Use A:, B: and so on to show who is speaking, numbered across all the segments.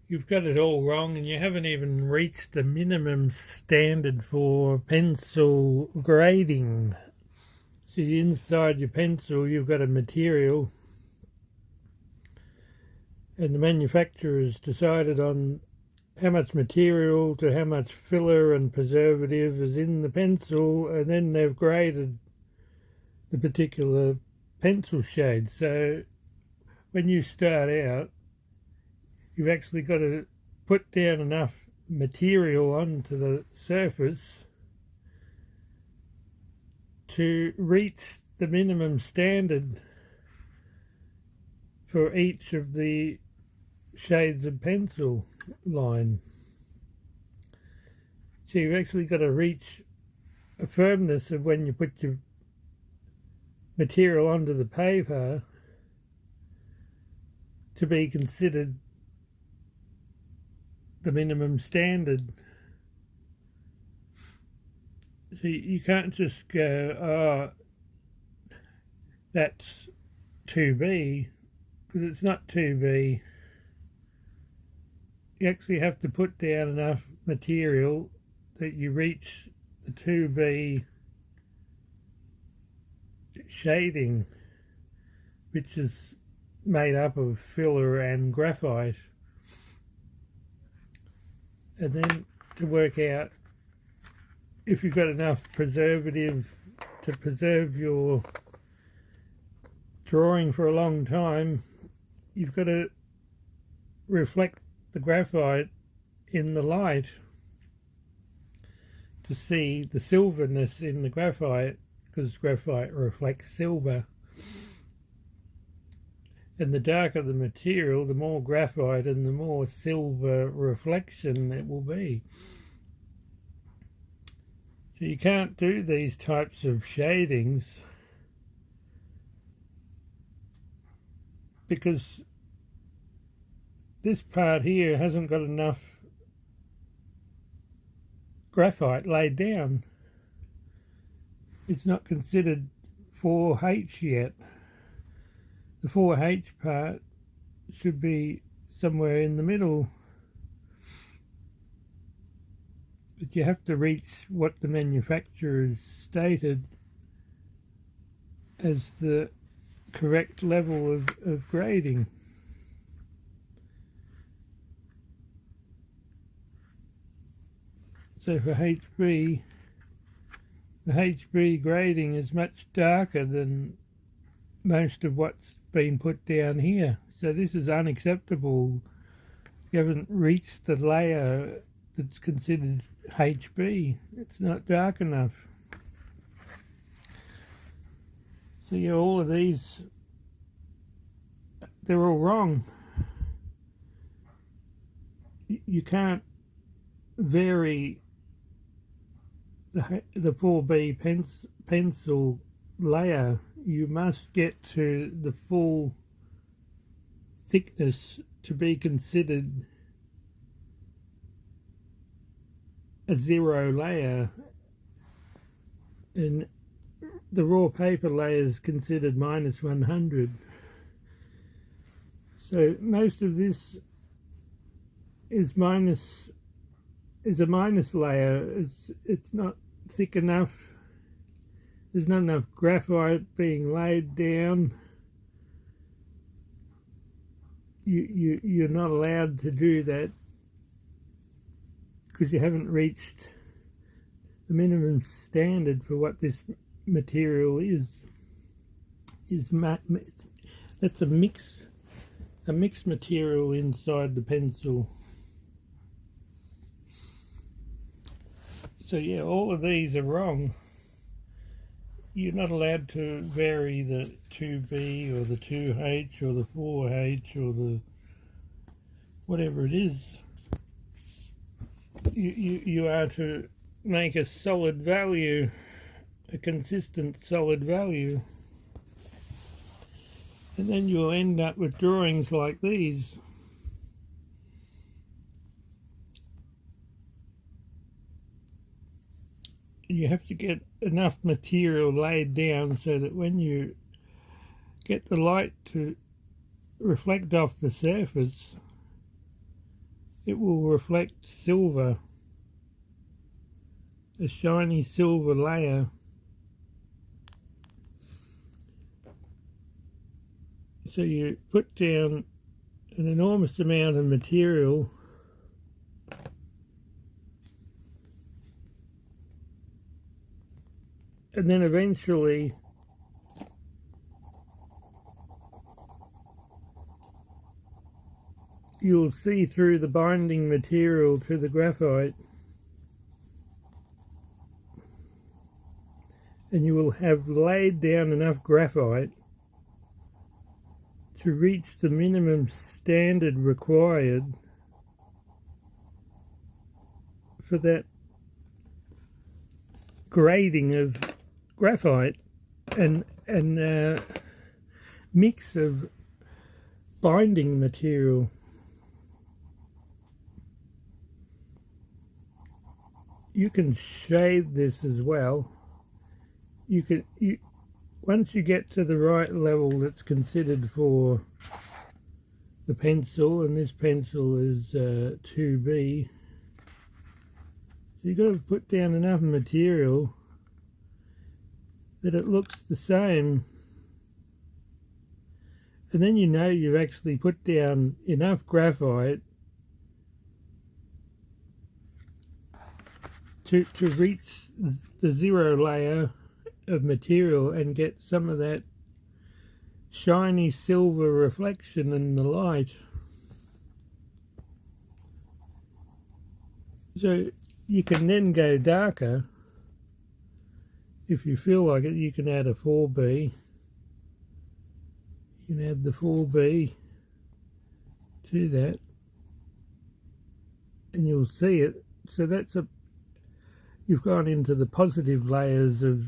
A: you've got it all wrong, and you haven't even reached the minimum standard for pencil grading. So inside your pencil you've got a material, and the manufacturer has decided on how much material to how much filler and preservative is in the pencil, and then they've graded the particular pencil shade. So when you start out, you've actually got to put down enough material onto the surface to reach the minimum standard for each of the shades of pencil line. So you've actually got to reach a firmness of when you put your material onto the paper to be considered the minimum standard. So you can't just go, oh, that's 2B, because it's not 2B. You actually have to put down enough material that you reach the 2B shading, which is made up of filler and graphite. And then to work out if you've got enough preservative to preserve your drawing for a long time, you've got to reflect the graphite in the light to see the silverness in the graphite, because graphite reflects silver. And the darker the material, the more graphite and the more silver reflection it will be. So you can't do these types of shadings because this part here hasn't got enough graphite laid down. It's not considered 4H yet. The 4H part should be somewhere in the middle. But you have to reach what the manufacturers stated as the correct level of grading. So for HB, the HB grading is much darker than most of what's been put down here. So this is unacceptable. You haven't reached the layer that's considered HB. It's not dark enough. So yeah, all of these, they're all wrong. You can't vary the 4B pencil layer. You must get to the full thickness to be considered a 0 layer, and the raw paper layer is considered -100. So most of this is a minus layer. It's not thick enough. There's not enough graphite being laid down. You're not allowed to do that because you haven't reached the minimum standard for what this material is. That's a mixed material inside the pencil. So yeah, all of these are wrong. You're not allowed to vary the 2B or the 2H or the 4H or the whatever it is. You are to make a solid value, a consistent solid value, and then you'll end up with drawings like these. You have to get enough material laid down so that when you get the light to reflect off the surface, it will reflect silver, a shiny silver layer. So you put down an enormous amount of material and then eventually you'll see through the binding material to the graphite, and you will have laid down enough graphite to reach the minimum standard required for that grading of graphite and mix of binding material. You can shade this as well. Once you get to the right level that's considered for the pencil, and this pencil is 2B, so you've got to put down enough material that it looks the same, and then you know you've actually put down enough graphite to reach the zero layer of material and get some of that shiny silver reflection in the light. So you can then go darker if you feel like it. You can add a 4B. You can add the 4B to that and you'll see it. So that's you've gone into the positive layers of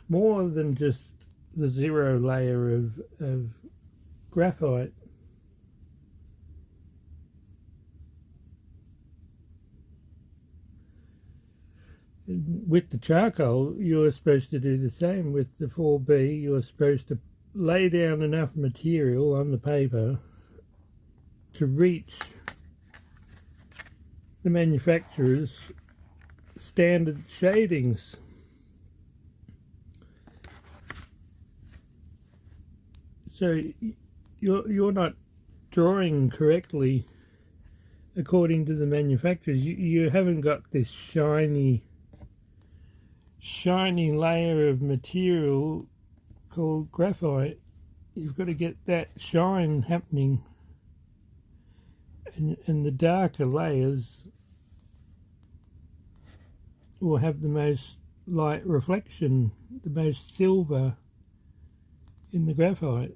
A: more than just the zero layer of graphite. With the charcoal, you're supposed to do the same. With the 4B, you're supposed to lay down enough material on the paper to reach the manufacturer's standard shadings. So you're not drawing correctly according to the manufacturers. You haven't got this shiny layer of material called graphite. You've got to get that shine happening, and the darker layers will have the most light reflection, the most silver in the graphite.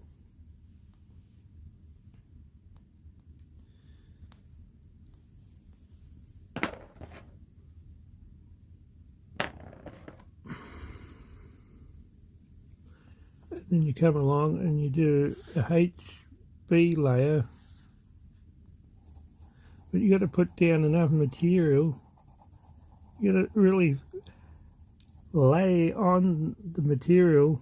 A: Then you come along and you do a HB layer, but you got to put down enough material. You got to really lay on the material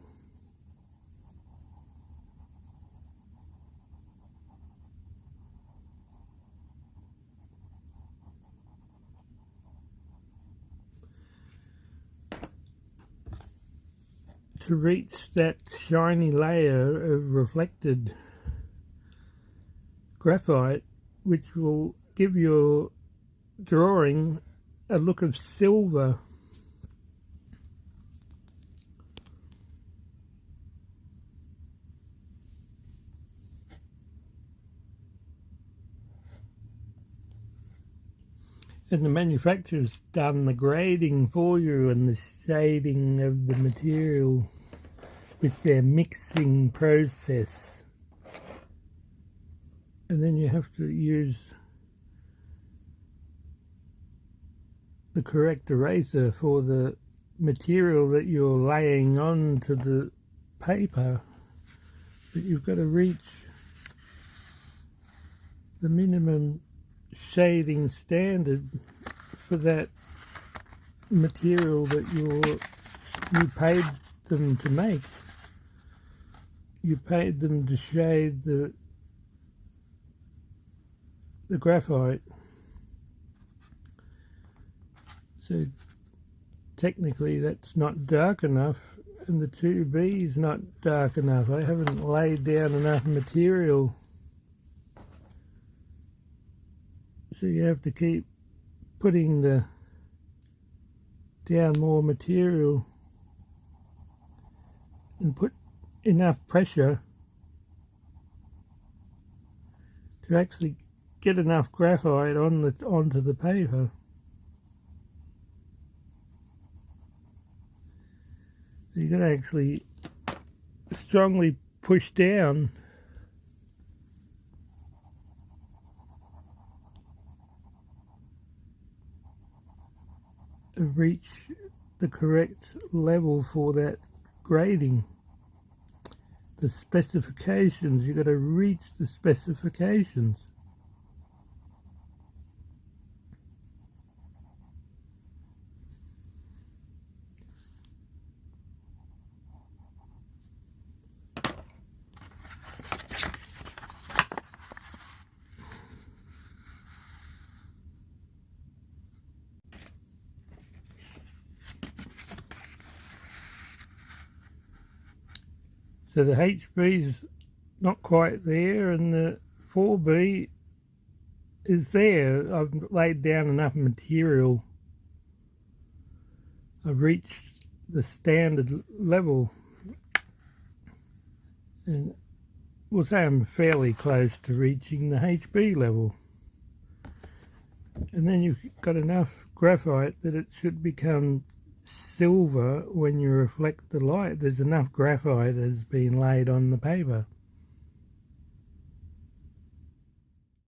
A: to reach that shiny layer of reflected graphite, which will give your drawing a look of silver. And the manufacturer's done the grading for you and the shading of the material with their mixing process. And then you have to use the correct eraser for the material that you're laying onto the paper. But you've got to reach the minimum shading standard for that material that you paid them to make. You paid them to shade the graphite. So technically that's not dark enough, and the 2B is not dark enough. I haven't laid down enough material. So you have to keep putting down more material and put enough pressure to actually get enough graphite onto the paper. So you've got to actually strongly push down to reach the correct level for that grading. The specifications, you've got to reach the specifications. So the HB's not quite there, and the 4B is there. I've laid down enough material. I've reached the standard level, and we'll say I'm fairly close to reaching the HB level. And then you've got enough graphite that it should become silver when you reflect the light. There's enough graphite has been laid on the paper.